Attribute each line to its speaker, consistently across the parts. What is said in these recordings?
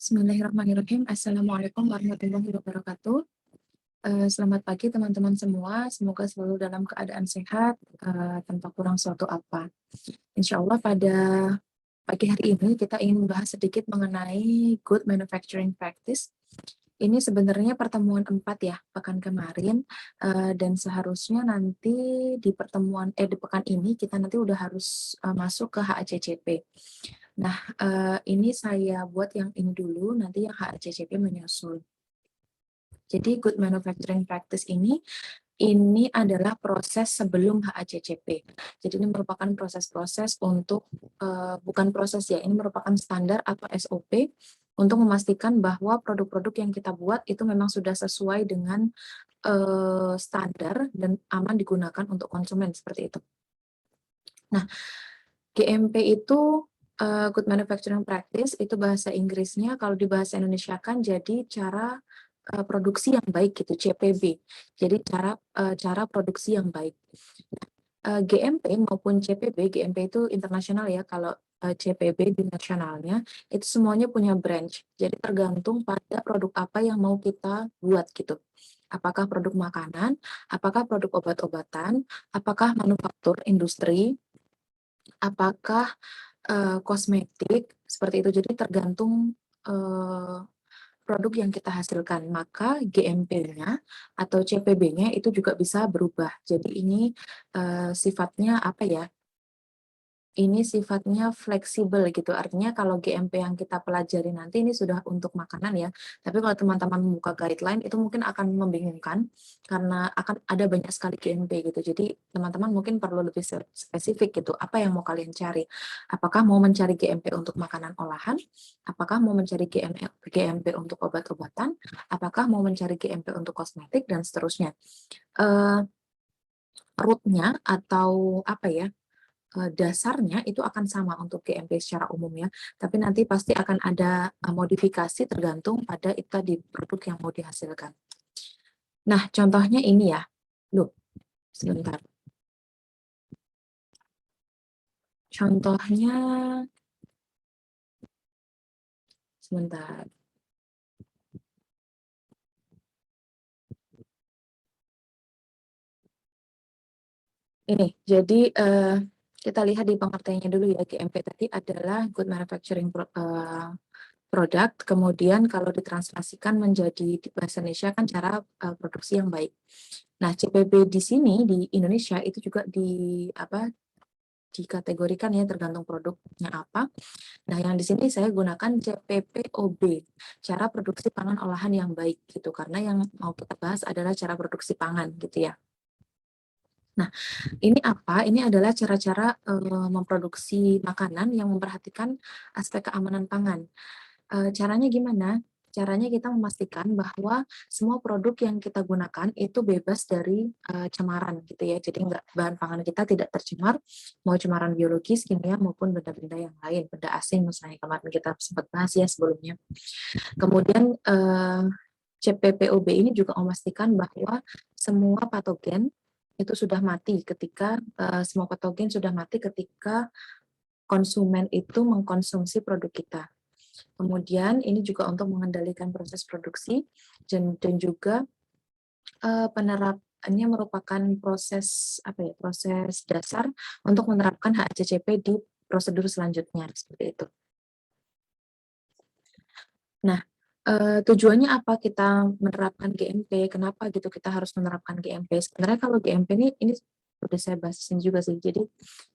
Speaker 1: Bismillahirrahmanirrahim. Assalamualaikum warahmatullahi wabarakatuh. Selamat pagi teman-teman semua. Semoga selalu dalam keadaan sehat, tanpa kurang suatu apa. Insya Allah pada pagi hari ini kita ingin membahas sedikit mengenai Good Manufacturing Practice. Ini sebenarnya pertemuan 4 ya, pekan kemarin, dan seharusnya nanti di pekan ini kita nanti udah harus masuk ke HACCP. Nah, ini saya buat yang ini dulu, nanti yang HACCP menyusul. Jadi Good Manufacturing Practice ini adalah proses sebelum HACCP. Jadi ini merupakan proses-proses untuk, bukan proses ya, ini merupakan standar atau SOP untuk memastikan bahwa produk-produk yang kita buat itu memang sudah sesuai dengan standar dan aman digunakan untuk konsumen, seperti itu. Nah, GMP itu Good Manufacturing Practice itu bahasa Inggrisnya, kalau di bahasa Indonesia kan jadi cara produksi yang baik gitu, CPB. Jadi cara produksi yang baik. GMP maupun CPB, GMP itu internasional ya, kalau CPB di nasionalnya, itu semuanya punya branch. Jadi tergantung pada produk apa yang mau kita buat gitu. Apakah produk makanan, apakah produk obat-obatan, apakah manufaktur industri, apakah kosmetik, seperti itu. Jadi tergantung produk yang kita hasilkan, maka GMP-nya atau CPB-nya itu juga bisa berubah. Jadi ini sifatnya apa ya? Ini sifatnya fleksibel gitu, artinya kalau GMP yang kita pelajari nanti ini sudah untuk makanan ya, tapi kalau teman-teman membuka guideline itu mungkin akan membingungkan, karena akan ada banyak sekali GMP gitu, jadi teman-teman mungkin perlu lebih spesifik gitu, apa yang mau kalian cari, apakah mau mencari GMP untuk makanan olahan, apakah mau mencari GMP untuk obat-obatan, apakah mau mencari GMP untuk kosmetik, dan seterusnya. Rootnya atau apa ya, dasarnya itu akan sama untuk GMP secara umum ya, tapi nanti pasti akan ada modifikasi tergantung pada itu tadi produk yang mau dihasilkan. Nah, contohnya ini ya. Loh, sebentar. Contohnya, sebentar. Ini, jadi kita lihat di pengertiannya dulu ya. GMP tadi adalah Good Manufacturing Product, kemudian kalau ditranslasikan menjadi di bahasa Indonesia kan cara produksi yang baik. Nah, CPB di sini di Indonesia itu juga dikategorikan ya, tergantung produknya apa. Nah, yang di sini saya gunakan CPPOB, cara produksi pangan olahan yang baik gitu, karena yang mau kita bahas adalah cara produksi pangan gitu ya. Nah, ini apa? Ini adalah cara-cara memproduksi makanan yang memperhatikan aspek keamanan pangan. Caranya gimana? Caranya kita memastikan bahwa semua produk yang kita gunakan itu bebas dari cemaran gitu ya. Jadi bahan pangan kita tidak tercemar, mau cemaran biologis, kimia maupun benda-benda yang lain, benda asing misalnya kemarin kita sempat bahas ya sebelumnya. Kemudian CPPOB ini juga memastikan bahwa semua patogen itu sudah mati ketika semua patogen sudah mati ketika konsumen itu mengkonsumsi produk kita. Kemudian ini juga untuk mengendalikan proses produksi dan juga penerapannya merupakan proses proses dasar untuk menerapkan HACCP di prosedur selanjutnya seperti itu. Nah, tujuannya apa kita menerapkan GMP? Kenapa gitu kita harus menerapkan GMP? Sebenarnya kalau GMP ini udah saya bahasin juga sih. Jadi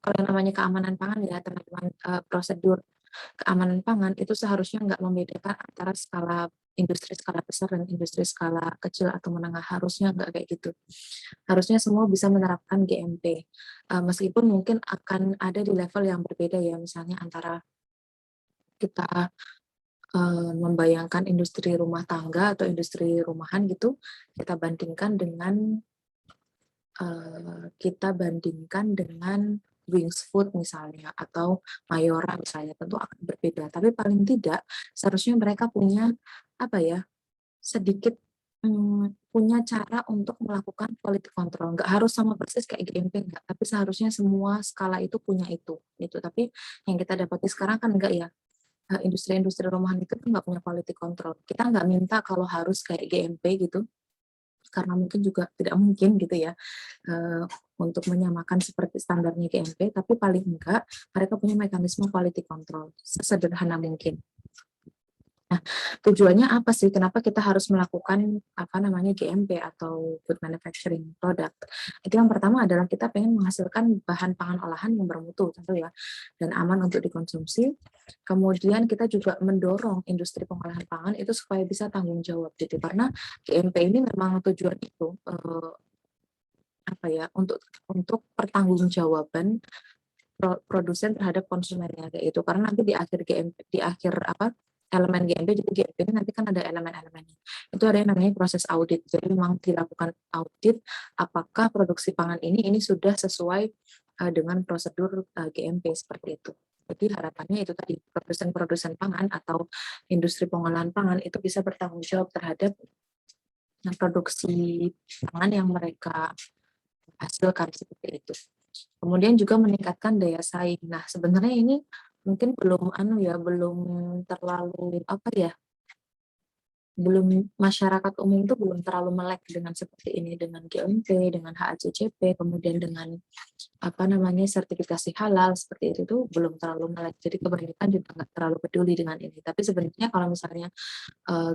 Speaker 1: kalau yang namanya keamanan pangan ya teman-teman, prosedur keamanan pangan itu seharusnya nggak membedakan antara industri skala besar dan industri skala kecil atau menengah, harusnya nggak kayak gitu. Harusnya semua bisa menerapkan GMP. Meskipun mungkin akan ada di level yang berbeda ya, misalnya antara kita membayangkan industri rumah tangga atau industri rumahan gitu, kita bandingkan dengan Wings Food misalnya atau Mayora misalnya, tentu akan berbeda. Tapi paling tidak seharusnya mereka punya sedikit punya cara untuk melakukan quality control. Nggak harus sama persis kayak GMP, enggak, tapi seharusnya semua skala itu punya itu. Tapi yang kita dapati sekarang kan enggak ya. industri-industri rumahan itu tuh nggak punya quality control. Kita nggak minta kalau harus kayak GMP gitu, karena mungkin juga tidak mungkin gitu ya untuk menyamakan seperti standarnya GMP, tapi paling enggak mereka punya mekanisme quality control sesederhana mungkin. Nah, tujuannya apa sih? Kenapa kita harus melakukan apa namanya GMP atau Good Manufacturing Product? Itu yang pertama adalah kita pengen menghasilkan bahan pangan olahan yang bermutu, tentu ya, dan aman untuk dikonsumsi. Kemudian kita juga mendorong industri pengolahan pangan itu supaya bisa tanggung jawab, gitu. Karena GMP ini memang tujuan itu apa ya? Untuk pertanggungjawaban produsen terhadap konsumennya kayak itu, karena nanti di akhir GMP, di akhir apa elemen GMP, jadi GMP ini nanti kan ada elemen-elemennya, itu ada yang namanya proses audit. Jadi memang dilakukan audit apakah produksi pangan ini sudah sesuai dengan prosedur GMP seperti itu. Jadi harapannya itu tadi produsen-produsen pangan atau industri pengolahan pangan itu bisa bertanggung jawab terhadap produksi pangan yang mereka hasilkan seperti itu. Kemudian juga meningkatkan daya saing. Nah, sebenarnya ini mungkin belum belum terlalu apa ya, belum, masyarakat umum itu belum terlalu melek dengan seperti ini, dengan GMP, dengan HACCP, kemudian dengan apa namanya sertifikasi halal seperti itu tuh belum terlalu melek. Jadi kebanyakan juga nggak terlalu peduli dengan ini. Tapi sebenarnya kalau misalnya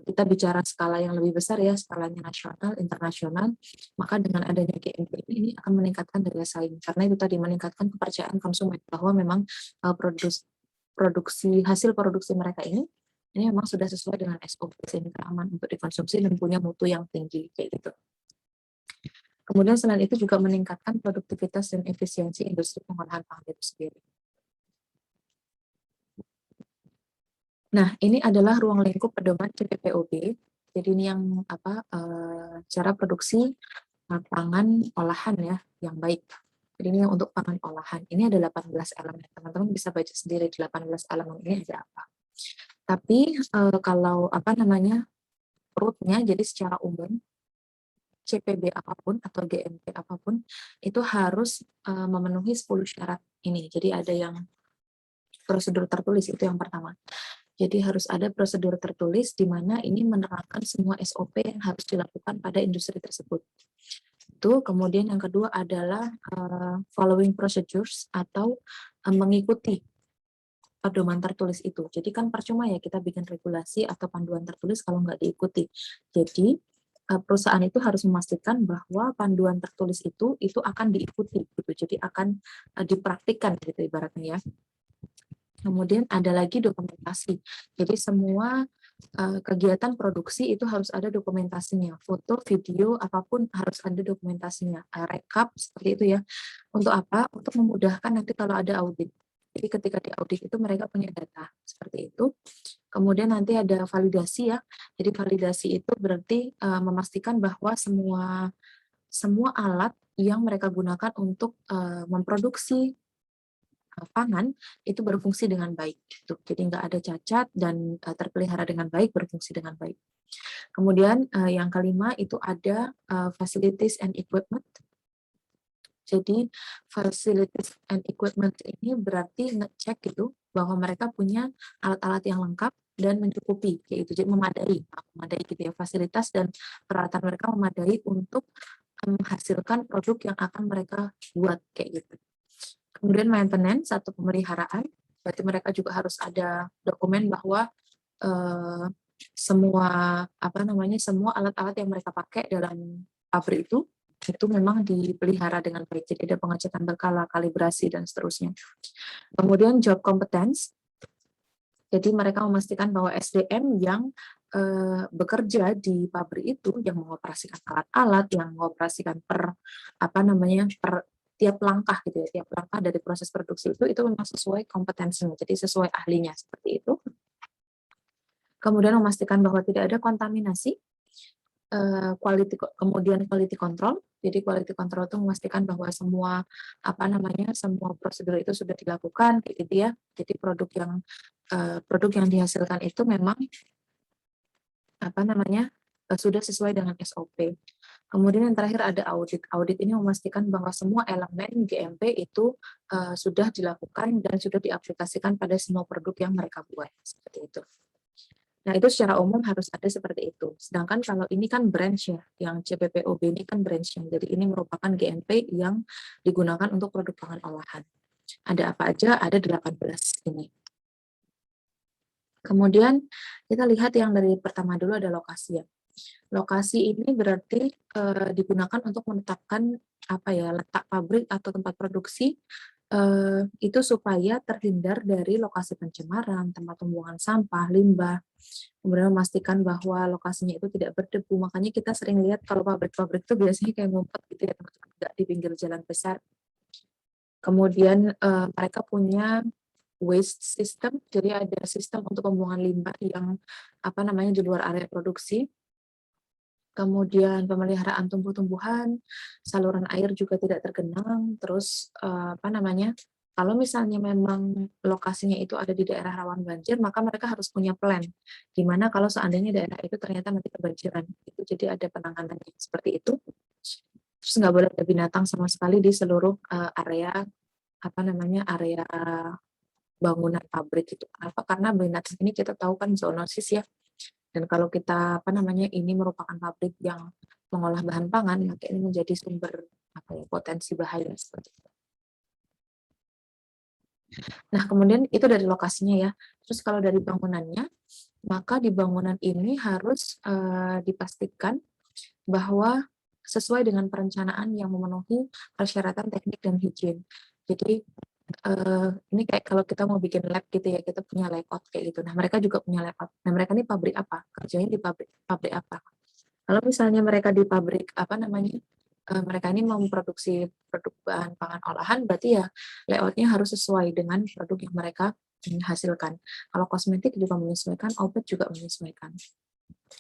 Speaker 1: kita bicara skala yang lebih besar ya, skalanya nasional, internasional, maka dengan adanya GMP ini akan meningkatkan daya saing, karena itu tadi meningkatkan kepercayaan konsumen bahwa memang hasil produksi mereka ini memang sudah sesuai dengan SOP sehingga aman untuk dikonsumsi dan punya mutu yang tinggi kayak gitu. Kemudian selain itu juga meningkatkan produktivitas dan efisiensi industri pengolahan pangan itu sendiri. Nah, ini adalah ruang lingkup pedoman CPPOB. Jadi ini yang apa cara produksi pangan olahan ya yang baik. Jadi ini untuk pangan olahan. Ini ada 18 elemen. Teman-teman bisa baca sendiri 18 elemen ini ada apa. Tapi kalau apa namanya rootnya, jadi secara umum CPB apapun atau GMP apapun itu harus memenuhi 10 syarat ini. Jadi ada yang prosedur tertulis, itu yang pertama. Jadi harus ada prosedur tertulis di mana ini menerapkan semua SOP yang harus dilakukan pada industri tersebut. Itu kemudian yang kedua adalah following procedures atau mengikuti pedoman tertulis itu. Jadi kan percuma ya kita bikin regulasi atau panduan tertulis kalau nggak diikuti. Jadi perusahaan itu harus memastikan bahwa panduan tertulis itu akan diikuti gitu. Jadi akan dipraktikkan gitu ibaratnya ya. Kemudian ada lagi dokumentasi. Jadi semua kegiatan produksi itu harus ada dokumentasinya. Foto, video, apapun harus ada dokumentasinya. Rekap seperti itu ya. Untuk apa? Untuk memudahkan nanti kalau ada audit. Jadi ketika di audit itu mereka punya data seperti itu. Kemudian nanti ada validasi ya. Jadi validasi itu berarti memastikan bahwa semua alat yang mereka gunakan untuk memproduksi pangan itu berfungsi dengan baik. Gitu. Jadi nggak ada cacat dan terpelihara dengan baik, berfungsi dengan baik. Kemudian yang kelima itu ada facilities and equipment. Jadi facilities and equipment ini berarti ngecek gitu bahwa mereka punya alat-alat yang lengkap dan mencukupi, yaitu jadi memadai gitu ya, fasilitas dan peralatan mereka memadai untuk menghasilkan produk yang akan mereka buat kayak gitu. Kemudian maintenance atau pemeliharaan, berarti mereka juga harus ada dokumen bahwa semua semua alat-alat yang mereka pakai dalam pabrik itu memang dipelihara dengan baik. Jadi ada pengecekan berkala, kalibrasi dan seterusnya. Kemudian job competence, jadi mereka memastikan bahwa SDM yang bekerja di pabrik itu yang mengoperasikan alat-alat, yang mengoperasikan per tiap langkah gitu ya, tiap langkah dari proses produksi itu memang sesuai kompetensinya, jadi sesuai ahlinya seperti itu. Kemudian memastikan bahwa tidak ada kontaminasi, kemudian quality control. Jadi quality control itu memastikan bahwa semua semua prosedur itu sudah dilakukan gitu ya. Jadi produk yang dihasilkan itu memang sudah sesuai dengan SOP. Kemudian yang terakhir ada audit. Audit ini memastikan bahwa semua elemen GMP itu sudah dilakukan dan sudah diaplikasikan pada semua produk yang mereka buat. Seperti itu. Nah, itu secara umum harus ada seperti itu. Sedangkan kalau ini kan branch ya, yang CPPOB ini kan branch yang jadi ini merupakan GMP yang digunakan untuk produk pangan olahan. Ada apa aja? Ada 18 ini. Kemudian kita lihat yang dari pertama dulu ada lokasi ya. Lokasi ini berarti digunakan untuk menetapkan apa ya, letak pabrik atau tempat produksi itu supaya terhindar dari lokasi pencemaran, tempat pembuangan sampah, limbah. Kemudian memastikan bahwa lokasinya itu tidak berdebu. Makanya kita sering lihat kalau pabrik-pabrik itu biasanya kayak ngumpet gitu ya, teman-teman, nggak di pinggir jalan besar. Kemudian mereka punya waste system, jadi ada sistem untuk pembuangan limbah yang apa namanya di luar area produksi. Kemudian pemeliharaan tumbuh-tumbuhan, saluran air juga tidak tergenang. Terus apa namanya? Kalau misalnya memang lokasinya itu ada di daerah rawan banjir, maka mereka harus punya plan. Gimana kalau seandainya daerah itu ternyata nanti kebanjiran? Itu jadi ada penanganannya seperti itu. Terus nggak boleh ada binatang sama sekali di seluruh area apa namanya area bangunan pabrik itu. Kenapa? Karena binatang ini kita tahu kan zoonosis ya. Dan kalau kita apa namanya ini merupakan pabrik yang mengolah bahan pangan, maka ini menjadi sumber apa ya, potensi bahaya seperti itu. Nah, kemudian itu dari lokasinya ya. Terus kalau dari bangunannya, maka di bangunan ini harus dipastikan bahwa sesuai dengan perencanaan yang memenuhi persyaratan teknik dan higien. Jadi ini kayak kalau kita mau bikin lab gitu ya, kita punya layout kayak gitu. Nah, mereka juga punya layout. Nah, mereka ini pabrik apa? Kerjanya di pabrik apa? Kalau misalnya mereka di pabrik apa namanya? Mereka ini memproduksi produk bahan pangan olahan, berarti ya layoutnya harus sesuai dengan produk yang mereka hasilkan. Kalau kosmetik juga menyesuaikan, obat juga menyesuaikan.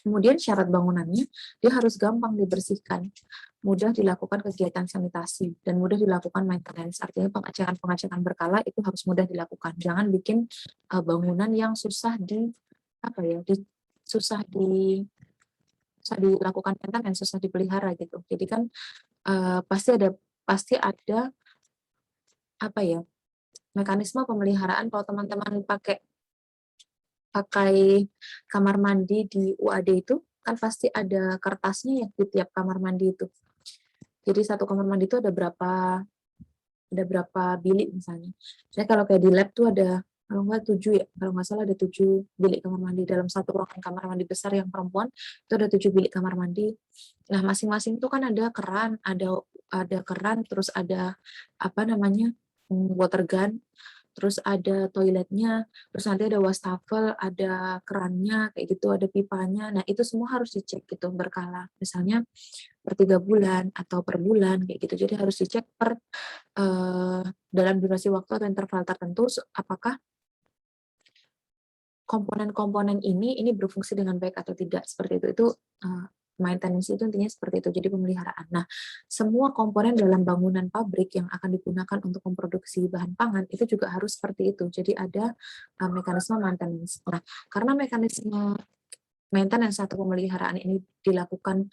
Speaker 1: Kemudian syarat bangunannya, dia harus gampang dibersihkan, mudah dilakukan kegiatan sanitasi, dan mudah dilakukan maintenance. Artinya pengecekan berkala itu harus mudah dilakukan. Jangan bikin bangunan yang susah susah dilakukan maintenance, susah dipelihara gitu. Jadi kan pasti ada apa ya mekanisme pemeliharaan. Kalau teman-teman pakai kamar mandi di UAD itu kan pasti ada kertasnya ya di tiap kamar mandi itu. Jadi satu kamar mandi itu ada berapa bilik misalnya. Jadi kalau kayak di lab tuh ada kalau nggak 7 ya, kalau nggak salah ada 7 bilik kamar mandi dalam satu ruangan kamar mandi besar yang perempuan itu ada 7 bilik kamar mandi. Nah, masing-masing itu kan ada keran, terus ada apa namanya water gun, terus ada toiletnya, terus nanti ada wastafel, ada kerannya, kayak gitu, ada pipanya. Nah, itu semua harus dicek gitu berkala. Misalnya per 3 bulan atau per bulan, kayak gitu. Jadi harus dicek dalam durasi waktu atau interval tertentu, apakah komponen-komponen ini berfungsi dengan baik atau tidak. Seperti itu maintenance itu intinya seperti itu, jadi pemeliharaan. Nah, semua komponen dalam bangunan pabrik yang akan digunakan untuk memproduksi bahan pangan itu juga harus seperti itu. Jadi ada mekanisme maintenance. Nah, karena mekanisme maintenance atau pemeliharaan ini dilakukan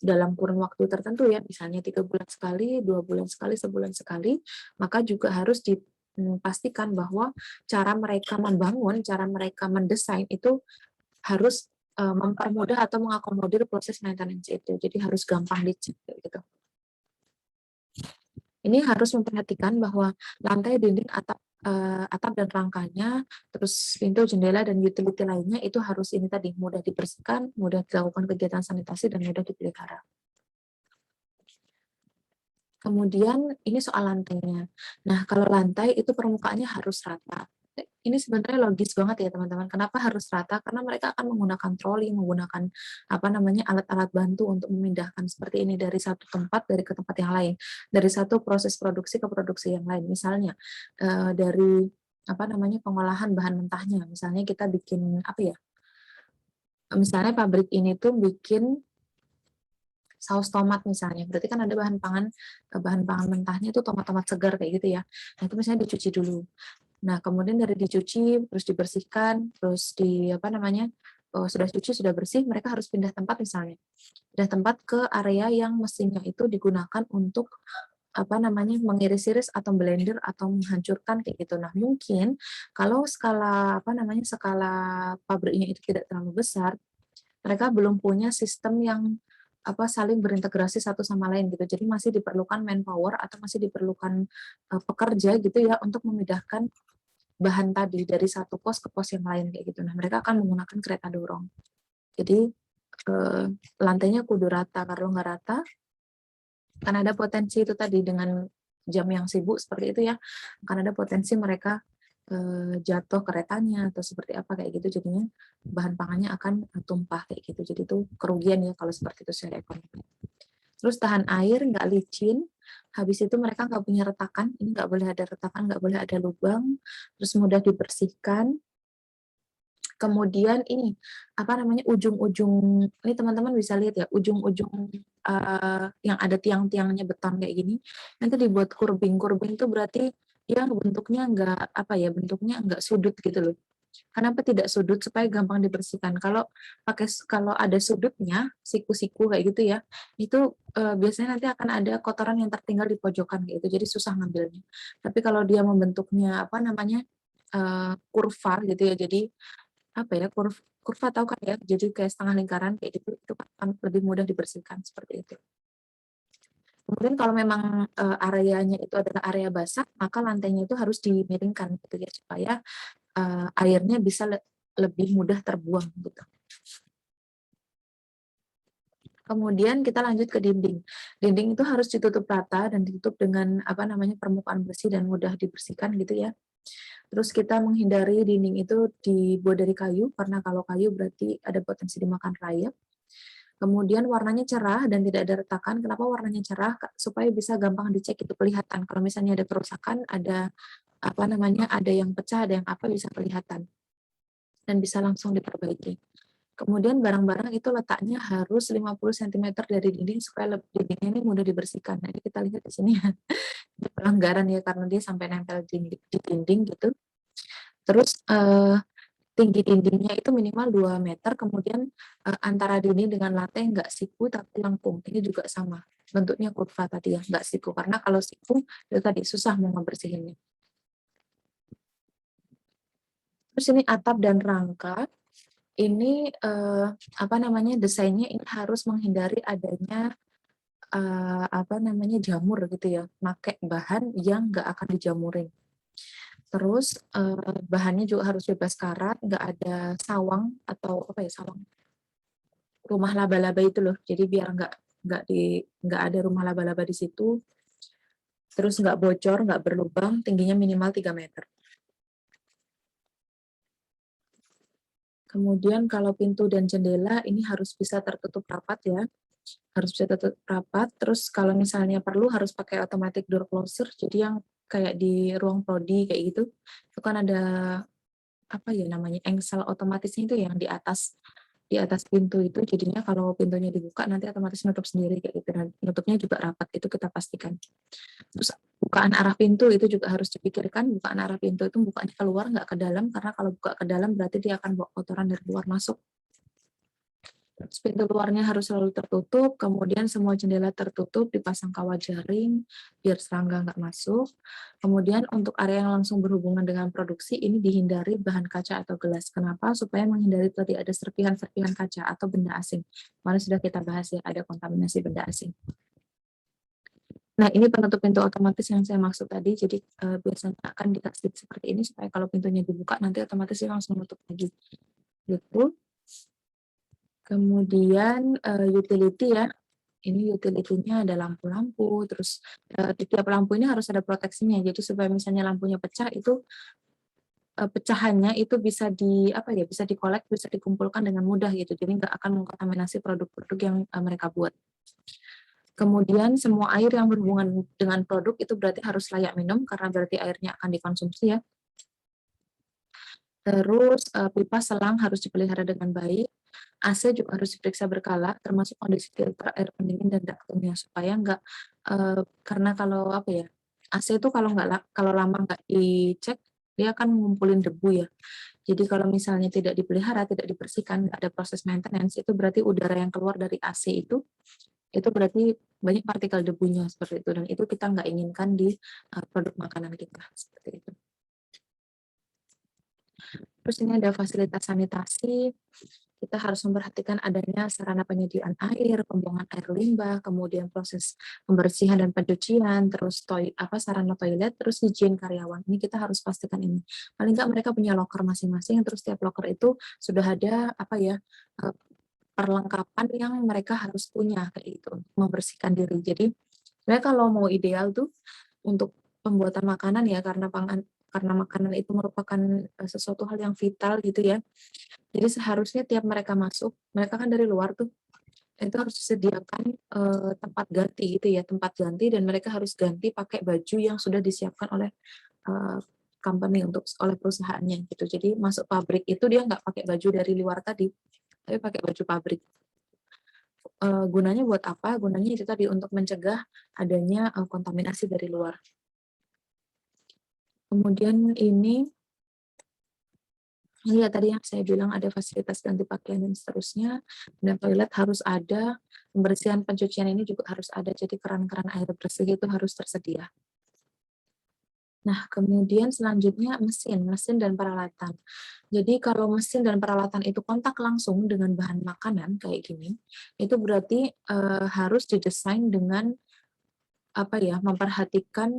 Speaker 1: dalam kurun waktu tertentu ya, misalnya 3 bulan sekali, 2 bulan sekali, sebulan sekali, maka juga harus dipastikan bahwa cara mereka membangun, cara mereka mendesain itu harus mempermudah atau mengakomodir proses maintenance itu. Jadi harus gampang dicek gitu. Ini harus memperhatikan bahwa lantai, dinding, atap dan rangkanya, terus pintu, jendela dan utility lainnya itu harus ini tadi mudah dibersihkan, mudah dilakukan kegiatan sanitasi dan mudah dipelihara. Kemudian ini soal lantainya. Nah, kalau lantai itu permukaannya harus rata. Ini sebenarnya logis banget ya teman-teman. Kenapa harus rata? Karena mereka akan menggunakan troli, menggunakan apa namanya alat-alat bantu untuk memindahkan seperti ini dari satu tempat ke tempat yang lain, dari satu proses produksi ke produksi yang lain. Misalnya dari apa namanya pengolahan bahan mentahnya. Misalnya kita bikin apa ya? Misalnya pabrik ini tuh bikin saus tomat misalnya, berarti kan ada bahan pangan mentahnya itu tomat-tomat segar kayak gitu ya. Nah, itu misalnya dicuci dulu. Nah, kemudian dari dicuci, terus dibersihkan, terus di apa namanya sudah cuci, sudah bersih, mereka harus pindah tempat misalnya. Pindah tempat ke area yang mesinnya itu digunakan untuk apa namanya, mengiris-iris atau blender atau menghancurkan kayak gitu. Nah, mungkin kalau skala apa namanya, skala pabriknya itu tidak terlalu besar, mereka belum punya sistem yang apa saling berintegrasi satu sama lain gitu. Jadi masih diperlukan manpower atau masih diperlukan pekerja gitu ya untuk memindahkan bahan tadi dari satu pos ke pos yang lain kayak gitu. Nah, mereka akan menggunakan kereta dorong. Jadi lantainya kudu rata. Kalau nggak rata, kan ada potensi itu tadi dengan jam yang sibuk seperti itu ya, akan ada potensi mereka jatuh keretanya atau seperti apa kayak gitu, jadinya bahan pangannya akan tumpah kayak gitu. Jadi itu kerugian ya kalau seperti itu secara ekonomi. Terus tahan air, nggak licin, habis itu mereka nggak punya retakan, ini nggak boleh ada retakan, nggak boleh ada lubang, terus mudah dibersihkan. Kemudian ini apa namanya, ujung-ujung ini teman-teman bisa lihat ya, ujung-ujung yang ada tiang-tiangnya beton kayak gini nanti dibuat kurbing itu berarti ya bentuknya enggak apa ya, bentuknya enggak sudut gitu loh. Kenapa tidak sudut? Supaya gampang dibersihkan. Kalau ada sudutnya, siku-siku kayak gitu ya, itu biasanya nanti akan ada kotoran yang tertinggal di pojokan kayak gitu, jadi susah ngambilnya. Tapi kalau dia membentuknya apa namanya, kurva gitu ya, jadi apa ya, kurva tahu kan ya, jadi kayak setengah lingkaran kayak gitu, itu akan lebih mudah dibersihkan seperti itu. Kemudian kalau memang areanya itu adalah area basah, maka lantainya itu harus dimiringkan gitu ya, supaya airnya bisa lebih mudah terbuang gitu. Kemudian kita lanjut ke dinding. Dinding itu harus ditutup rata dan ditutup dengan apa namanya, permukaan bersih dan mudah dibersihkan gitu ya. Terus kita menghindari dinding itu dibuat dari kayu, karena kalau kayu berarti ada potensi dimakan rayap. Kemudian warnanya cerah dan tidak ada retakan. Kenapa warnanya cerah? Supaya bisa gampang dicek itu kelihatan. Kalau misalnya ada kerusakan, ada apa namanya, ada yang pecah, ada yang apa, bisa kelihatan dan bisa langsung diperbaiki. Kemudian barang-barang itu letaknya harus 50 cm dari dinding supaya dindingnya ini mudah dibersihkan. Nah, ini kita lihat di sini ya, pelanggaran ya, karena dia sampai nempel di dinding gitu. Terus tinggi dindingnya itu minimal 2 meter, kemudian antara dinding dengan lantai nggak siku tapi lengkung. Ini juga sama, bentuknya kurva tadi ya, nggak siku. Karena kalau siku, itu tadi susah mau ngebersihinnya. Terus ini atap dan rangka, ini apa namanya, desainnya ini harus menghindari adanya apa namanya, jamur gitu ya, pakai bahan yang nggak akan dijamurin. Terus bahannya juga harus bebas karat, nggak ada sawang atau apa ya, sawang rumah laba-laba itu loh. Jadi biar nggak ada rumah laba-laba di situ. Terus nggak bocor, nggak berlubang, tingginya minimal 3 meter. Kemudian kalau pintu dan jendela ini harus bisa tertutup rapat ya. Harus bisa tertutup rapat. Terus kalau misalnya perlu harus pakai automatic door closer. Jadi yang kayak di ruang prodi kayak gitu. Itu kan ada apa ya namanya, engsel otomatisnya itu yang di atas pintu itu, jadinya kalau pintunya dibuka nanti otomatis nutup sendiri kayak gitu, dan nutupnya juga rapat, itu kita pastikan. Terus bukaan arah pintu itu juga harus dipikirkan, bukaan arah pintu itu bukanya keluar nggak ke dalam, karena kalau buka ke dalam berarti dia akan bawa kotoran dari luar masuk. Terus pintu luarnya harus selalu tertutup, kemudian semua jendela tertutup, dipasang kawat jaring, biar serangga nggak masuk. Kemudian untuk area yang langsung berhubungan dengan produksi, ini dihindari bahan kaca atau gelas. Kenapa? Supaya menghindari tadi ada serpihan-serpihan kaca atau benda asing. Mana sudah kita bahas ya, ada kontaminasi benda asing. Nah, ini penutup pintu otomatis yang saya maksud tadi, jadi biasanya akan dikasih seperti ini, supaya kalau pintunya dibuka, nanti otomatis dia langsung menutup lagi. Gitu. Kemudian utility ya, ini utility-nya ada lampu-lampu, terus di tiap lampu ini harus ada proteksinya, jadi supaya misalnya lampunya pecah itu pecahannya itu bisa apa ya, bisa dikolek, bisa dikumpulkan dengan mudah gitu, jadi nggak akan mengkontaminasi produk-produk yang mereka buat. Kemudian semua air yang berhubungan dengan produk itu berarti harus layak minum, karena berarti airnya akan dikonsumsi ya. Terus pipa selang harus dipelihara dengan baik. AC juga harus diperiksa berkala, termasuk kondisi filter air pendingin dan ductingnya, supaya nggak karena kalau apa ya, AC itu kalau lama nggak dicek dia akan ngumpulin debu ya. Jadi kalau misalnya tidak dipelihara, tidak dibersihkan, nggak ada proses maintenance, itu berarti udara yang keluar dari AC itu berarti banyak partikel debunya seperti itu, dan itu kita nggak inginkan di produk makanan kita seperti itu. Terus ini ada fasilitas sanitasi, kita harus memperhatikan adanya sarana penyediaan air, pembuangan air limbah, kemudian proses pembersihan dan pencucian, terus sarana toilet, terus higien karyawan. Ini kita harus pastikan ini. Paling nggak mereka punya loker masing-masing, terus setiap loker itu sudah ada perlengkapan yang mereka harus punya kayak gitu, membersihkan diri. Jadi sebenarnya kalau mau ideal tuh untuk pembuatan makanan ya, karena makanan itu merupakan sesuatu hal yang vital gitu ya. Jadi seharusnya tiap mereka masuk, mereka kan dari luar tuh, itu harus disediakan tempat ganti gitu ya, tempat ganti, dan mereka harus ganti pakai baju yang sudah disiapkan oleh company oleh perusahaannya gitu. Jadi masuk pabrik itu dia nggak pakai baju dari luar tadi, tapi pakai baju pabrik. Gunanya buat apa? Gunanya itu tadi untuk mencegah adanya kontaminasi dari luar. Kemudian ini ya tadi yang saya bilang ada fasilitas ganti pakaian dan seterusnya, dan toilet harus ada, pembersihan pencucian ini juga harus ada, jadi keran-keran air bersih itu harus tersedia. Nah, kemudian selanjutnya mesin dan peralatan. Jadi kalau mesin dan peralatan itu kontak langsung dengan bahan makanan kayak gini, itu berarti harus didesain dengan memperhatikan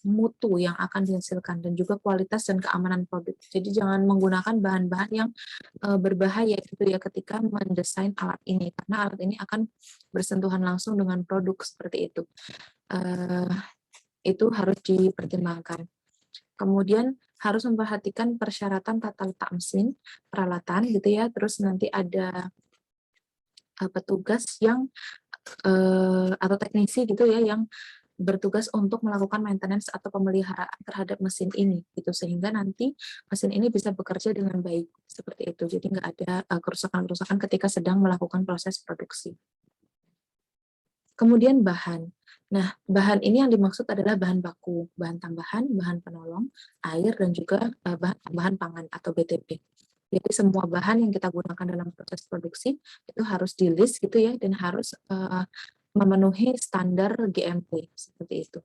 Speaker 1: mutu yang akan dihasilkan dan juga kualitas dan keamanan produk. Jadi jangan menggunakan bahan-bahan yang berbahaya gitu ya ketika mendesain alat ini, karena alat ini akan bersentuhan langsung dengan produk seperti itu. Itu harus dipertimbangkan. Kemudian harus memperhatikan persyaratan tata letak mesin, peralatan gitu ya. Terus nanti ada petugas yang atau teknisi gitu ya yang bertugas untuk melakukan maintenance atau pemeliharaan terhadap mesin ini gitu, sehingga nanti mesin ini bisa bekerja dengan baik seperti itu. Jadi nggak ada kerusakan-kerusakan ketika sedang melakukan proses produksi. Kemudian bahan. Nah, bahan ini yang dimaksud adalah bahan baku, bahan tambahan, bahan penolong, air, dan juga bahan pangan atau BTP. Jadi semua bahan yang kita gunakan dalam proses produksi itu harus di-list gitu ya, dan harus memenuhi standar GMP seperti itu.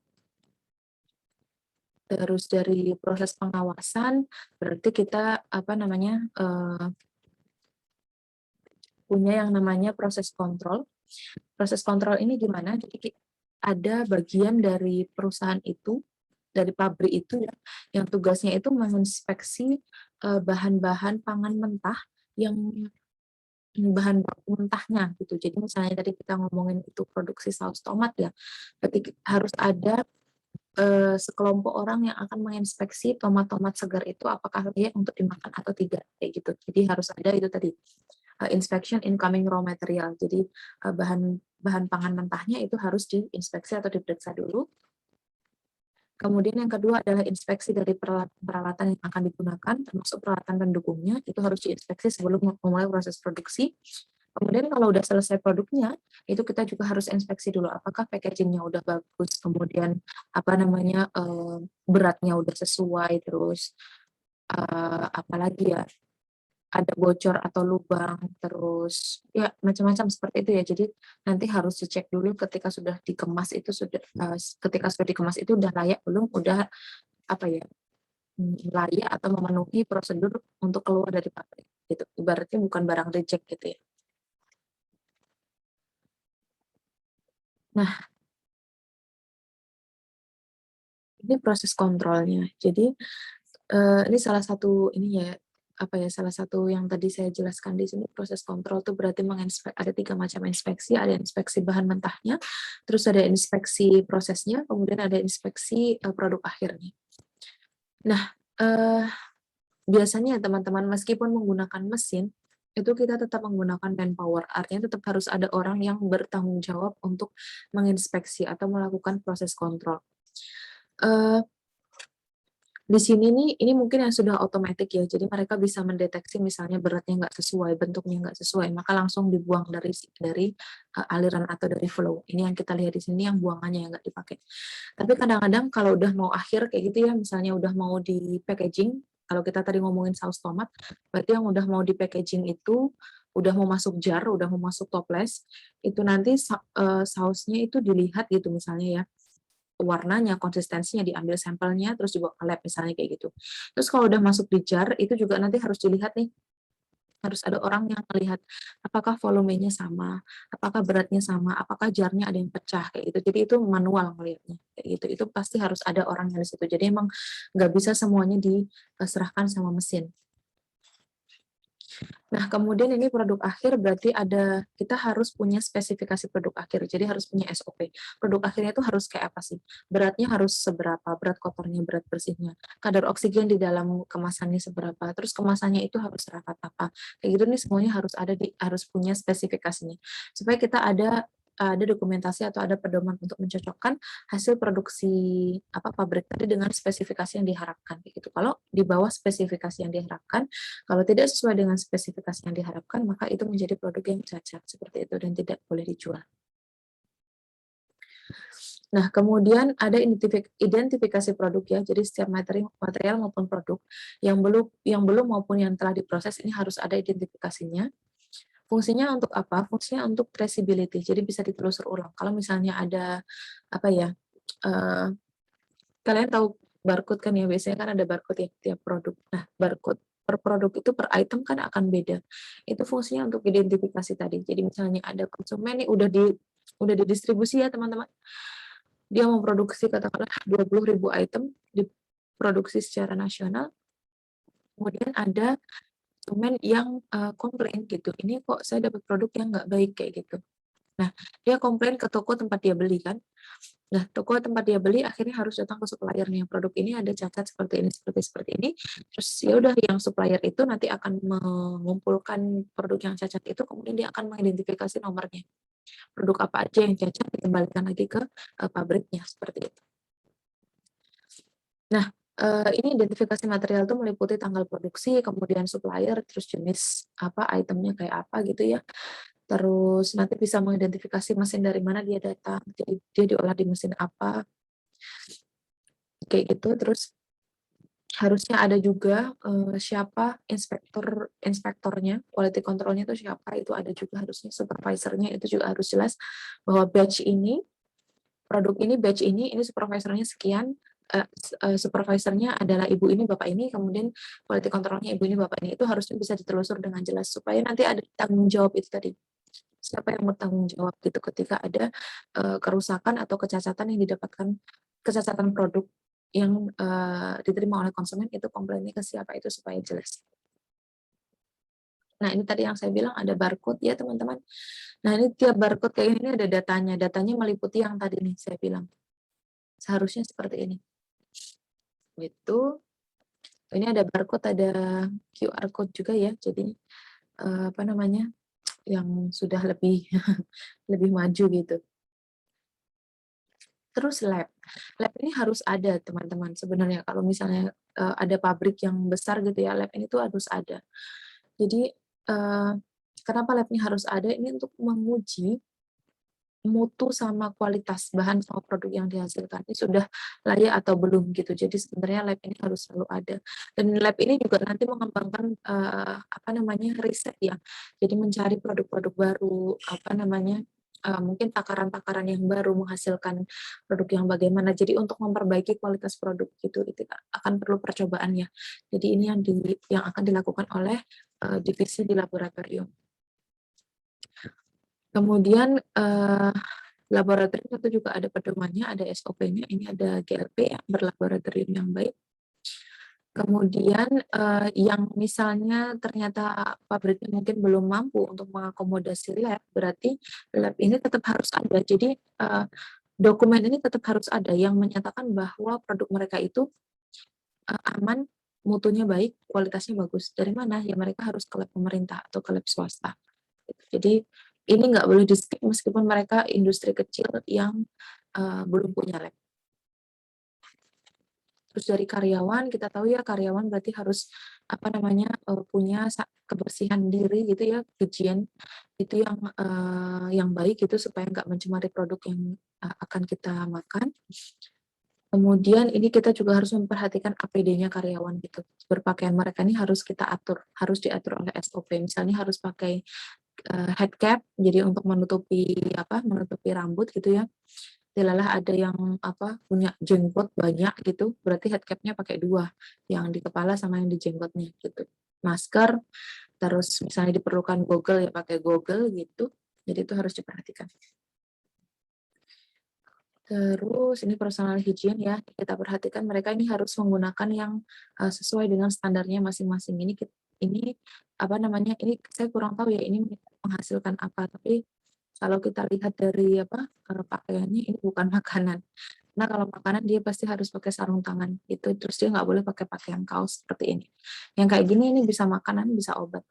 Speaker 1: Terus dari proses pengawasan berarti kita punya yang namanya proses kontrol. Proses kontrol ini gimana? Jadi ada bagian dari perusahaan itu, dari pabrik itu ya, yang tugasnya itu menginspeksi bahan-bahan pangan mentah yang bahan baku mentahnya gitu. Jadi misalnya tadi kita ngomongin itu produksi saus tomat ya, berarti harus ada sekelompok orang yang akan menginspeksi tomat-tomat segar itu apakah layak untuk dimakan atau tidak kayak gitu. Jadi harus ada itu tadi inspection incoming raw material. Jadi bahan pangan mentahnya itu harus diinspeksi atau diperiksa dulu. Kemudian yang kedua adalah inspeksi dari peralatan yang akan digunakan, termasuk peralatan pendukungnya, itu harus diinspeksi sebelum memulai proses produksi. Kemudian kalau udah selesai produknya, itu kita juga harus inspeksi dulu apakah packagingnya udah bagus, kemudian beratnya udah sesuai, terus apalagi ya, ada bocor atau lubang, terus ya macam-macam seperti itu ya. Jadi nanti harus dicek dulu ketika sudah dikemas itu udah layak belum, udah layak atau memenuhi prosedur untuk keluar dari pabrik gitu. Ibaratnya bukan barang reject gitu ya. Nah, ini proses kontrolnya. Jadi ini salah satu salah satu yang tadi saya jelaskan di sini. Proses kontrol itu berarti ada 3 macam inspeksi. Ada inspeksi bahan mentahnya, terus ada inspeksi prosesnya, kemudian ada inspeksi produk akhirnya. Nah, biasanya teman-teman meskipun menggunakan mesin, itu kita tetap menggunakan manpower. Artinya tetap harus ada orang yang bertanggung jawab untuk menginspeksi atau melakukan proses kontrol. Di sini nih, ini mungkin yang sudah otomatis ya, jadi mereka bisa mendeteksi misalnya beratnya nggak sesuai, bentuknya nggak sesuai, maka langsung dibuang dari aliran atau dari flow. Ini yang kita lihat di sini yang buangannya yang nggak dipakai. Tapi kadang-kadang kalau udah mau akhir kayak gitu ya, misalnya udah mau di packaging, kalau kita tadi ngomongin saus tomat, berarti yang udah mau di packaging itu udah mau masuk jar, udah mau masuk toples, itu nanti sausnya itu dilihat gitu misalnya ya, warnanya, konsistensinya, diambil sampelnya, terus dibawa ke lab misalnya kayak gitu. Terus kalau udah masuk di jar, itu juga nanti harus dilihat nih, harus ada orang yang melihat apakah volumenya sama, apakah beratnya sama, apakah jarnya ada yang pecah kayak gitu. Jadi itu manual melihatnya kayak gitu. Itu pasti harus ada orang yang di situ. Jadi emang nggak bisa semuanya diserahkan sama mesin. Nah, kemudian ini produk akhir berarti kita harus punya spesifikasi produk akhir. Jadi harus punya SOP. Produk akhirnya itu harus kayak apa sih? Beratnya harus seberapa, berat kotornya, berat bersihnya. Kadar oksigen di dalam kemasannya seberapa. Terus kemasannya itu harus rapat apa. Kayak gitu nih semuanya harus punya spesifikasinya. Supaya kita ada dokumentasi atau ada pedoman untuk mencocokkan hasil produksi pabrik tadi dengan spesifikasi yang diharapkan gitu. Kalau di bawah spesifikasi yang diharapkan, kalau tidak sesuai dengan spesifikasi yang diharapkan, maka itu menjadi produk yang cacat seperti itu dan tidak boleh dijual. Nah, kemudian ada identifikasi produk ya. Jadi setiap material maupun produk yang belum maupun yang telah diproses ini harus ada identifikasinya. Fungsinya untuk apa? Fungsinya untuk traceability. Jadi bisa ditelusur ulang. Kalau misalnya ada apa ya? eh, Kalian tahu barcode kan ya, biasanya kan ada barcode ya tiap produk. Nah, barcode per produk itu per item kan akan beda. Itu fungsinya untuk identifikasi tadi. Jadi misalnya ada konsumen nih udah didistribusi ya teman-teman. Dia memproduksi katakanlah 20.000 item diproduksi secara nasional. Kemudian ada konsumen yang komplain gitu. Ini kok saya dapat produk yang nggak baik kayak gitu. Nah, dia komplain ke toko tempat dia beli kan. Nah, toko tempat dia beli akhirnya harus datang ke suppliernya. Produk ini ada cacat seperti ini, seperti ini. Terus ya udah yang supplier itu nanti akan mengumpulkan produk yang cacat itu, kemudian dia akan mengidentifikasi nomornya. Produk apa aja yang cacat dikembalikan lagi ke pabriknya seperti itu. Nah, ini identifikasi material itu meliputi tanggal produksi, kemudian supplier, terus jenis itemnya kayak apa gitu ya. Terus nanti bisa mengidentifikasi mesin dari mana dia datang, jadi dia diolah di mesin apa, kayak gitu. Terus harusnya ada juga siapa inspektornya, quality controlnya itu siapa, itu ada juga harusnya, supervisornya itu juga harus jelas bahwa batch ini, produk ini, batch ini supervisornya sekian, supervisornya adalah ibu ini, bapak ini, kemudian quality controlnya ibu ini, bapak ini, itu harusnya bisa ditelusur dengan jelas supaya nanti ada tanggung jawab itu tadi. Siapa yang bertanggung jawab gitu ketika ada kerusakan atau kecacatan yang didapatkan, kecacatan produk yang diterima oleh konsumen, itu komplainnya ke siapa itu supaya jelas. Nah, ini tadi yang saya bilang ada barcode ya teman-teman. Nah, ini tiap barcode kayak ini ada datanya. Datanya meliputi yang tadi nih saya bilang. Seharusnya seperti ini. Gitu. Ini ada barcode, ada QR code juga ya. Jadi yang sudah lebih lebih maju gitu. Terus lab. Lab ini harus ada teman-teman sebenarnya kalau misalnya ada pabrik yang besar gitu ya, lab ini tuh harus ada. Jadi kenapa lab ini harus ada? Ini untuk menguji mutu sama kualitas bahan sama produk yang dihasilkan ini sudah layak atau belum gitu. Jadi sebenarnya lab ini harus selalu ada. Dan lab ini juga nanti mengembangkan riset ya. Jadi mencari produk-produk baru, mungkin takaran-takaran yang baru menghasilkan produk yang bagaimana. Jadi untuk memperbaiki kualitas produk gitu itu akan perlu percobaan ya. Jadi ini yang akan dilakukan oleh divisi di laboratorium. Kemudian laboratorium itu juga ada pedomannya, ada SOP-nya, ini ada GLP ya, berlaboratorium yang baik. Kemudian yang misalnya ternyata pabriknya mungkin belum mampu untuk mengakomodasi lab, berarti lab ini tetap harus ada. Jadi dokumen ini tetap harus ada yang menyatakan bahwa produk mereka itu aman, mutunya baik, kualitasnya bagus. Dari mana? Ya mereka harus ke lab pemerintah atau ke lab swasta. Jadi ini nggak boleh di-skip meskipun mereka industri kecil yang belum punya lab. Terus dari karyawan, kita tahu ya karyawan berarti harus apa namanya, punya kebersihan diri gitu ya, higien itu yang baik gitu supaya nggak mencemari produk yang, akan kita makan. Kemudian ini kita juga harus memperhatikan APD-nya karyawan gitu. Berpakaian mereka ini harus kita atur, harus diatur oleh SOP. Misalnya harus pakai, head cap, jadi untuk menutupi rambut gitu ya. Dilalah ada yang punya jenggot banyak gitu, berarti head cap-nya pakai 2, yang di kepala sama yang di jenggotnya gitu. Masker, terus misalnya diperlukan goggle ya pakai goggle gitu. Jadi itu harus diperhatikan. Terus ini personal hygiene ya, kita perhatikan mereka ini harus menggunakan yang, sesuai dengan standarnya masing-masing. Ini ini saya kurang tahu ya ini menghasilkan apa, tapi kalau kita lihat dari pakaiannya ini bukan makanan. Nah kalau makanan dia pasti harus pakai sarung tangan itu, terus dia nggak boleh pakai pakaian kaos seperti ini. Yang kayak gini ini bisa makanan, bisa obat.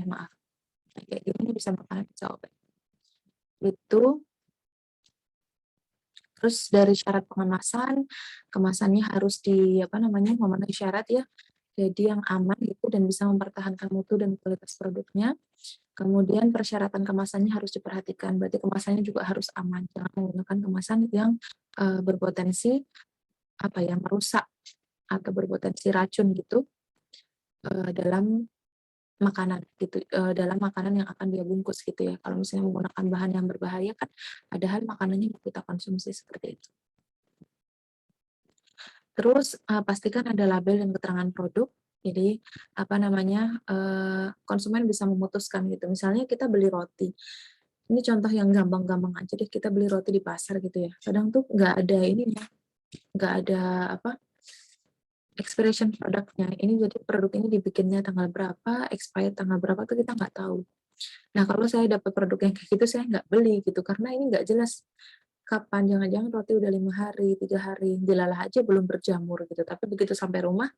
Speaker 1: Maaf, kayak gini ini bisa makanan, bisa obat. Itu. Terus dari syarat pengemasan, kemasannya harus memenuhi syarat ya, jadi yang aman gitu dan bisa mempertahankan mutu dan kualitas produknya. Kemudian persyaratan kemasannya harus diperhatikan, berarti kemasannya juga harus aman, jangan menggunakan kemasan yang berpotensi merusak atau berpotensi racun gitu dalam makanan gitu, dalam makanan yang akan dia bungkus gitu ya. Kalau misalnya menggunakan bahan yang berbahaya kan, padahal makanannya kita konsumsi seperti itu. Terus, pastikan ada label dan keterangan produk. Jadi, konsumen bisa memutuskan gitu. Misalnya kita beli roti, ini contoh yang gampang-gampang aja deh, kita beli roti di pasar gitu ya. Kadang tuh nggak ada ininya, nggak ada expiration produknya. Ini jadi produk ini dibikinnya tanggal berapa, expired tanggal berapa tuh kita nggak tahu. Nah, kalau saya dapat produk yang kayak gitu, saya nggak beli gitu, karena ini nggak jelas kapan, jangan-jangan roti udah 5 hari, 3 hari, dilalah aja belum berjamur gitu, tapi begitu sampai rumah,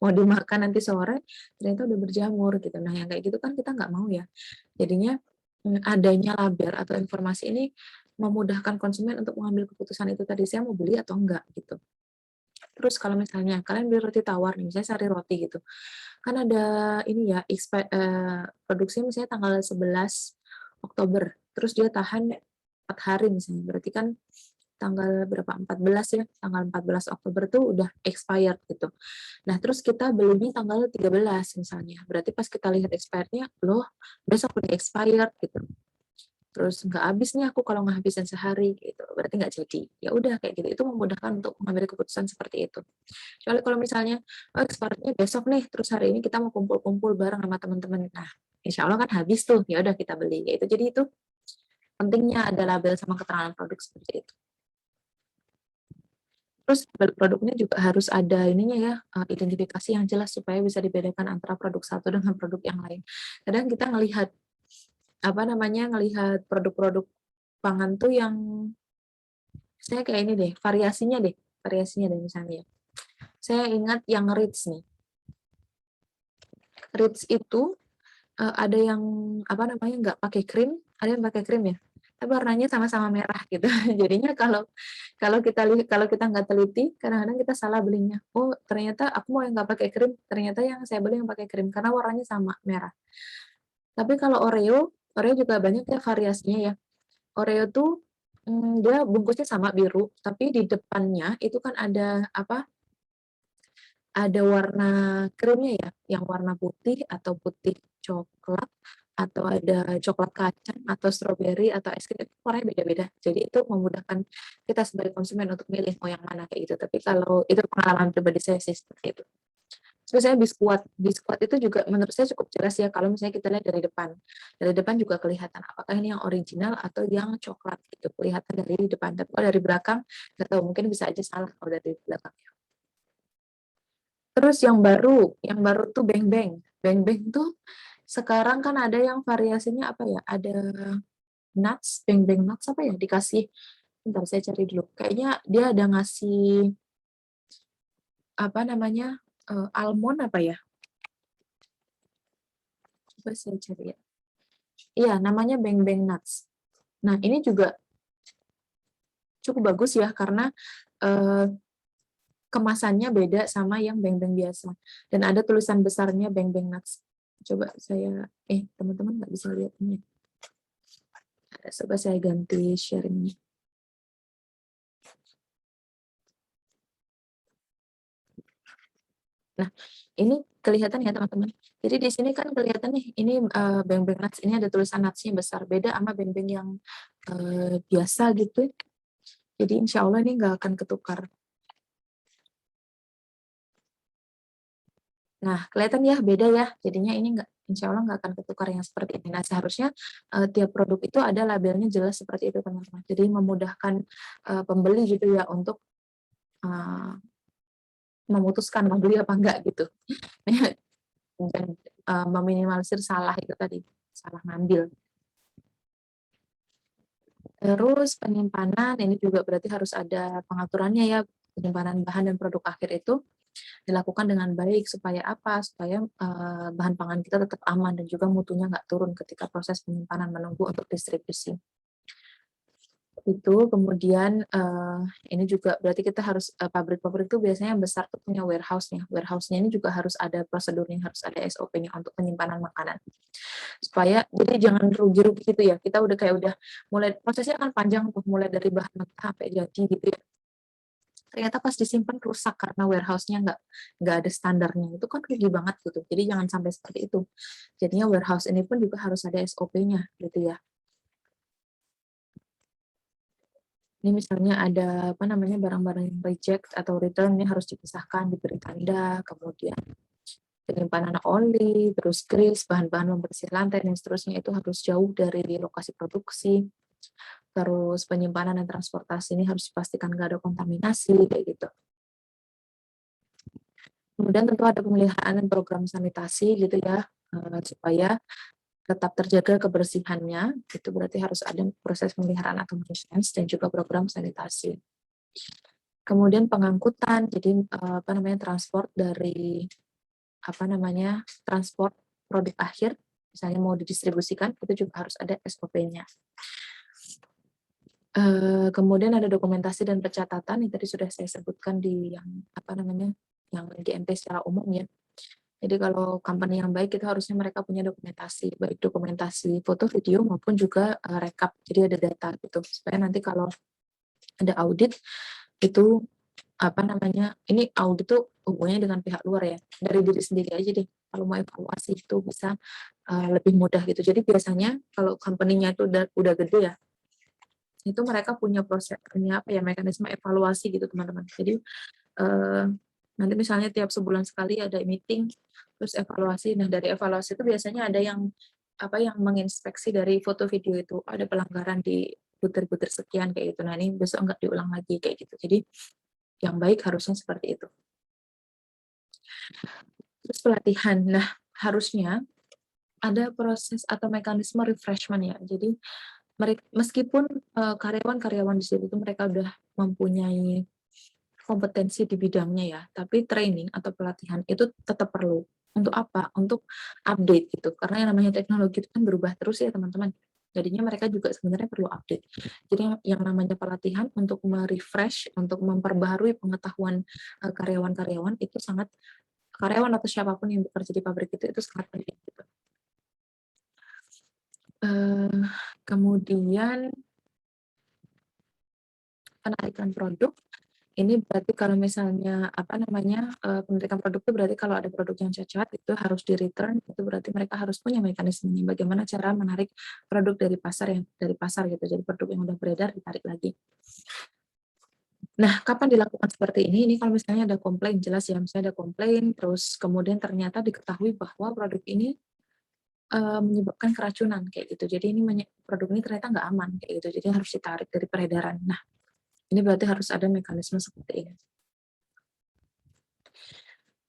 Speaker 1: mau dimakan nanti sore, ternyata udah berjamur gitu. Nah, yang kayak gitu kan kita nggak mau ya. Jadinya, adanya label atau informasi ini memudahkan konsumen untuk mengambil keputusan itu tadi, saya mau beli atau enggak gitu. Terus kalau misalnya kalian beli roti tawar nih, misalnya sari roti gitu, kan ada ini ya, produksinya misalnya tanggal 11 Oktober, terus dia tahan 4 hari misalnya, berarti kan tanggal berapa, 14 ya, tanggal 14 Oktober tuh udah expired gitu. Nah, terus kita belinya tanggal 13 misalnya, berarti pas kita lihat expirednya, loh besok udah expired gitu. Terus nggak habis nih aku kalau nggak habisin sehari gitu, berarti nggak jadi. Ya udah kayak gitu, itu memudahkan untuk mengambil keputusan seperti itu. Kecuali kalau misalnya, oh expirednya besok nih, terus hari ini kita mau kumpul-kumpul bareng sama teman-teman. Nah, insya Allah kan habis tuh, ya udah kita beli. Ya itu jadi itu pentingnya ada label sama keterangan produk seperti itu. Terus label produknya juga harus ada ininya ya, identifikasi yang jelas supaya bisa dibedakan antara produk satu dengan produk yang lain. Kadang kita ngelihat produk-produk pangan tuh yang saya kayak ini deh, variasinya deh misalnya ya. Saya ingat yang Ritz nih. Ritz itu ada yang nggak pakai krim, ada yang pakai krim ya. Tapi warnanya sama-sama merah gitu. Jadinya kalau kita nggak teliti, kadang-kadang kita salah belinya. Oh ternyata aku mau yang nggak pakai krim, ternyata yang saya beli yang pakai krim karena warnanya sama merah. Tapi kalau Oreo juga banyak ya variasinya ya. Oreo tuh dia bungkusnya sama biru, tapi di depannya itu kan ada warna krimnya ya, yang warna putih atau putih coklat, atau ada coklat kacang, atau stroberi, atau es krim, itu warnanya beda-beda. Jadi itu memudahkan kita sebagai konsumen untuk milih mau yang mana kayak gitu. Tapi kalau itu pengalaman pribadi saya sih seperti itu. Terus saya biskuit itu juga menurut saya cukup jelas ya kalau misalnya kita lihat dari depan. Dari depan juga kelihatan apakah ini yang original atau yang coklat gitu. Kelihatan dari depan. Tapi kalau dari belakang nggak tahu, mungkin bisa aja salah kalau dari belakang. Terus yang baru tuh Beng Beng. Beng Beng tuh sekarang kan ada yang variasinya apa ya? Ada nuts, Beng Beng nuts apa ya? Dikasih, bentar saya cari dulu. Kayaknya dia ada ngasih almond apa ya? Coba saya cari ya. Iya, namanya Beng Beng nuts. Nah, ini juga cukup bagus ya karena kemasannya beda sama yang beng-beng biasa. Dan ada tulisan besarnya beng-beng nuts. Coba saya, teman-teman nggak bisa lihat ini. Coba saya ganti sharingnya. Nah, ini kelihatan ya teman-teman. Jadi di sini kan kelihatan nih, ini beng-beng nuts, ini ada tulisan nutsnya besar. Beda sama beng-beng yang biasa gitu. Jadi insya Allah ini nggak akan ketukar. Nah, kelihatan ya beda ya. Jadinya ini nggak, insya Allah nggak akan ketukar yang seperti ini. Nah, seharusnya tiap produk itu ada labelnya jelas seperti itu teman-teman. Jadi memudahkan pembeli gitu ya untuk memutuskan mau beli apa enggak gitu. Dan meminimalisir salah itu tadi, salah ngambil. Terus penyimpanan ini juga berarti harus ada pengaturannya ya, penyimpanan bahan dan produk akhir itu dilakukan dengan baik supaya apa? Supaya bahan pangan kita tetap aman dan juga mutunya nggak turun ketika proses penyimpanan menunggu untuk distribusi. Itu kemudian ini juga berarti kita harus pabrik-pabrik itu biasanya yang besar tuh punya warehouse-nya ini juga harus ada prosedurnya, harus ada SOP-nya untuk penyimpanan makanan supaya jadi jangan rugi-rugi gitu ya, kita udah mulai prosesnya akan panjang untuk mulai dari bahan mentah sampai jadi gitu ya, ternyata pas disimpan rusak karena warehouse-nya nggak ada standarnya, itu kan rugi banget gitu. Jadi jangan sampai seperti itu, jadinya warehouse ini pun juga harus ada SOP-nya gitu ya. Ini misalnya ada barang-barang yang reject atau return, ini harus dipisahkan, diberi tanda, kemudian penyimpanan oli, terus grease, bahan-bahan membersih lantai, dan seterusnya itu harus jauh dari lokasi produksi. Terus penyimpanan dan transportasi ini harus dipastikan nggak ada kontaminasi, kayak gitu. Kemudian tentu ada pemeliharaan dan program sanitasi gitu ya, supaya tetap terjaga kebersihannya, itu berarti harus ada proses pemeliharaan atau maintenance dan juga program sanitasi. Kemudian pengangkutan, jadi transport dari transport produk akhir, misalnya mau didistribusikan, itu juga harus ada SOP-nya. Kemudian ada dokumentasi dan pencatatan yang tadi sudah saya sebutkan di yang GMP secara umum ya. Jadi kalau company yang baik itu harusnya mereka punya dokumentasi, baik dokumentasi foto, video maupun juga rekap. Jadi ada data gitu supaya nanti kalau ada audit itu ini audit tuh hubungannya dengan pihak luar ya, dari diri sendiri aja deh kalau mau evaluasi itu bisa lebih mudah gitu. Jadi biasanya kalau company-nya itu udah gede ya, itu mereka punya mekanisme evaluasi gitu teman-teman. Jadi nanti misalnya tiap sebulan sekali ada meeting terus evaluasi. Nah dari evaluasi itu biasanya ada yang menginspeksi dari foto video itu ada pelanggaran di butir-butir sekian kayak gitu. Nah ini besok nggak diulang lagi kayak gitu. Jadi yang baik harusnya seperti itu. Terus pelatihan. Nah harusnya ada proses atau mekanisme refreshment ya. Jadi meskipun karyawan-karyawan di situ mereka udah mempunyai kompetensi di bidangnya ya, tapi training atau pelatihan itu tetap perlu. Untuk apa? Untuk update gitu. Karena yang namanya teknologi itu kan berubah terus ya teman-teman. Jadinya mereka juga sebenarnya perlu update. Jadi yang namanya pelatihan untuk merefresh, untuk memperbaharui pengetahuan karyawan-karyawan itu sangat, karyawan atau siapapun yang bekerja di pabrik itu sangat penting gitu. Kemudian penarikan produk. Ini berarti kalau misalnya penarikan produk itu berarti kalau ada produk yang cacat itu harus di return, itu berarti mereka harus punya mekanismenya bagaimana cara menarik produk dari pasar gitu. Jadi produk yang udah beredar ditarik lagi. Nah, kapan dilakukan seperti ini? Ini kalau misalnya ada komplain, jelas ya, misalnya ada komplain terus kemudian ternyata diketahui bahwa produk ini menyebabkan keracunan kayak gitu. Jadi ini produk ini ternyata nggak aman kayak gitu. Jadi harus ditarik dari peredaran. Nah, ini berarti harus ada mekanisme seperti ini.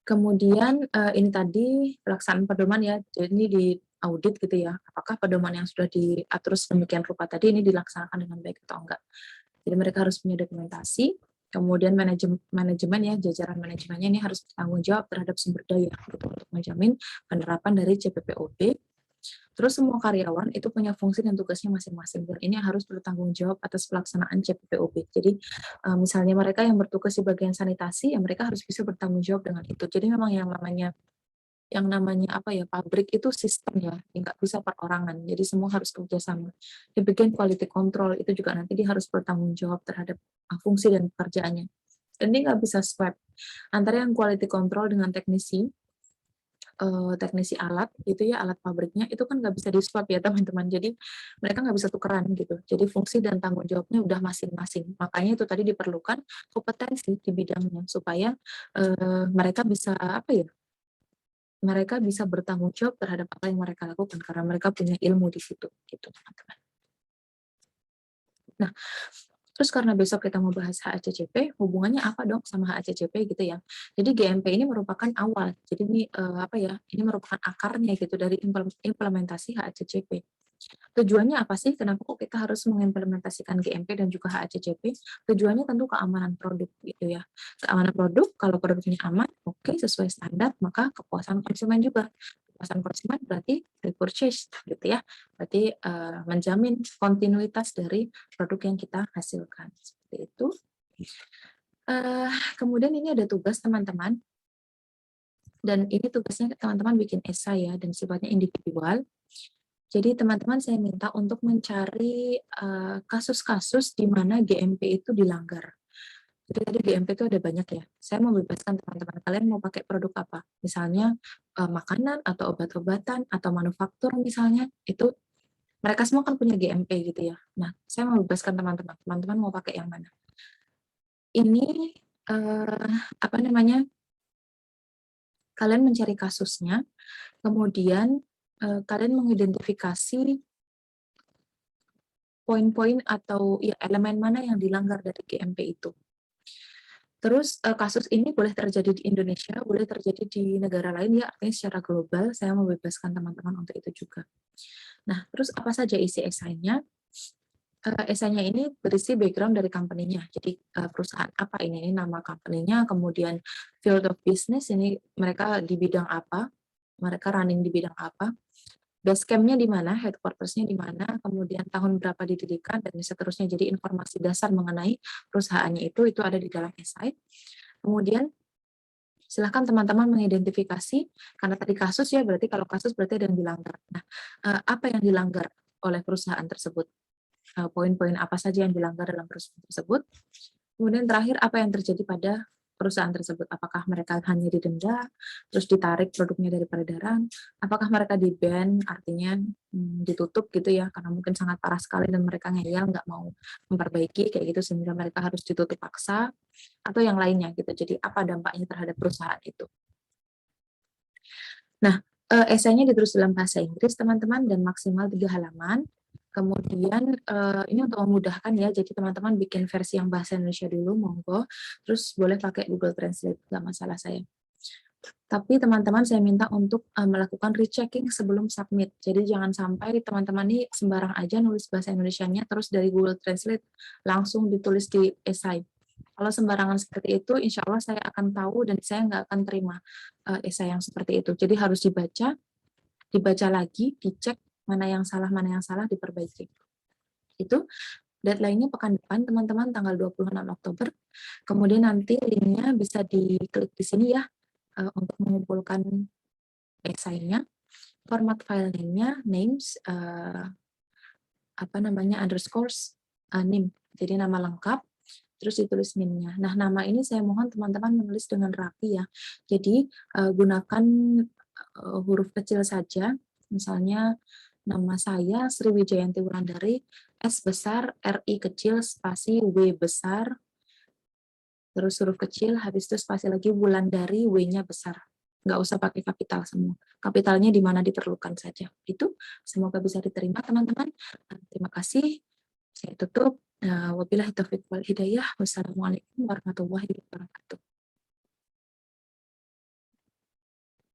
Speaker 1: Kemudian ini tadi pelaksanaan pedoman ya, jadi ini di audit gitu ya, apakah pedoman yang sudah diatur sedemikian rupa tadi ini dilaksanakan dengan baik atau enggak. Jadi mereka harus punya dokumentasi, kemudian manajemen ya, jajaran manajemennya ini harus bertanggung jawab terhadap sumber daya gitu, untuk menjamin penerapan dari CPPOB. Terus semua karyawan itu punya fungsi dan tugasnya masing-masing, dan ini harus bertanggung jawab atas pelaksanaan CPPOB. Jadi, misalnya mereka yang bertugas di bagian sanitasi, ya mereka harus bisa bertanggung jawab dengan itu. Jadi memang yang namanya apa ya, pabrik itu sistem ya, nggak bisa perorangan, jadi semua harus kerjasama. Di bagian quality control itu juga nanti dia harus bertanggung jawab terhadap fungsi dan pekerjaannya. Dan dia nggak bisa swap antara yang quality control dengan teknisi alat gitu ya, alat pabriknya itu kan nggak bisa di swap ya teman-teman. Jadi mereka nggak bisa tukeran gitu. Jadi fungsi dan tanggung jawabnya udah masing-masing. Makanya itu tadi diperlukan kompetensi di bidangnya supaya mereka bisa apa ya, mereka bisa bertanggung jawab terhadap apa yang mereka lakukan karena mereka punya ilmu di situ gitu teman-teman. Nah, terus karena besok kita mau bahas HACCP, hubungannya apa dong sama HACCP gitu ya. Jadi GMP ini merupakan awal. Jadi ini apa ya? Ini merupakan akarnya gitu dari implementasi HACCP. Tujuannya apa sih? Kenapa kok kita harus mengimplementasikan GMP dan juga HACCP? Tujuannya tentu keamanan produk gitu ya. Keamanan produk, kalau produknya aman, oke, sesuai standar, maka kepuasan konsumen juga. Kepuasan konsumen berarti repurchase gitu ya. Berarti menjamin kontinuitas dari produk yang kita hasilkan. Seperti itu. Kemudian ini ada tugas teman-teman. Dan ini tugasnya teman-teman bikin esai ya, dan sifatnya individual. Jadi teman-teman saya minta untuk mencari kasus-kasus di mana GMP itu dilanggar. Jadi tadi GMP itu ada banyak ya. Saya mau bebaskan teman-teman, kalian mau pakai produk apa? Misalnya makanan atau obat-obatan atau manufaktur misalnya, itu mereka semua kan punya GMP gitu ya. Nah, saya mau bebaskan teman-teman. Teman-teman mau pakai yang mana? Ini apa namanya? Kalian mencari kasusnya, kemudian kalian mengidentifikasi poin-poin atau ya elemen mana yang dilanggar dari GMP itu. Terus kasus ini boleh terjadi di Indonesia, boleh terjadi di negara lain ya, artinya secara global. Saya membebaskan teman-teman untuk itu juga. Nah, terus apa saja isi esainya? Esainya ini berisi background dari company-nya. Jadi perusahaan apa ini nama company-nya, kemudian field of business ini mereka di bidang apa, mereka running di bidang apa, base camp-nya di mana, headquarters-nya di mana, kemudian tahun berapa didirikan, dan seterusnya. Jadi informasi dasar mengenai perusahaannya itu ada di dalam esai. Kemudian silahkan teman-teman mengidentifikasi, karena tadi kasus ya, berarti kalau kasus berarti ada yang dilanggar. Nah, apa yang dilanggar oleh perusahaan tersebut? Poin-poin apa saja yang dilanggar dalam perusahaan tersebut? Kemudian terakhir, apa yang terjadi pada perusahaan tersebut? Apakah mereka hanya didenda, terus ditarik produknya dari peredaran? Apakah mereka di-ban, artinya ditutup gitu ya, karena mungkin sangat parah sekali dan mereka ngeyel, nggak mau memperbaiki, kayak gitu, sehingga mereka harus ditutup paksa, atau yang lainnya gitu. Jadi apa dampaknya terhadap perusahaan itu? Nah, esainya ditulis dalam bahasa Inggris, teman-teman, dan maksimal 3 halaman. Kemudian ini untuk memudahkan ya, jadi teman-teman bikin versi yang bahasa Indonesia dulu, monggo. Terus boleh pakai Google Translate, nggak masalah saya. Tapi teman-teman saya minta untuk melakukan rechecking sebelum submit. Jadi jangan sampai teman-teman ini sembarang aja nulis bahasa Indonesianya, terus dari Google Translate langsung ditulis di esai. Kalau sembarangan seperti itu, insya Allah saya akan tahu dan saya nggak akan terima esai yang seperti itu. Jadi harus dibaca lagi, dicek mana yang salah, diperbaiki. Itu deadline-nya pekan depan, teman-teman, tanggal 26 Oktober. Kemudian nanti linknya bisa diklik di sini ya, untuk mengumpulkan esainya. Format filenya, names, apa namanya, underscores, name. Jadi nama lengkap, terus ditulis NIM-nya. Nah, nama ini saya mohon teman-teman menulis dengan rapi ya. Jadi, gunakan huruf kecil saja, misalnya nama saya Sri Wijayanti Wulandari, S besar, RI kecil, spasi W besar, terus huruf kecil, habis itu spasi lagi Wulandari, W-nya besar. Nggak usah pakai kapital semua. Kapitalnya di mana diperlukan saja. Itu semoga bisa diterima teman-teman. Terima kasih. Saya tutup. Wabillahi taufiq wal hidayah. Wassalamualaikum warahmatullahi wabarakatuh.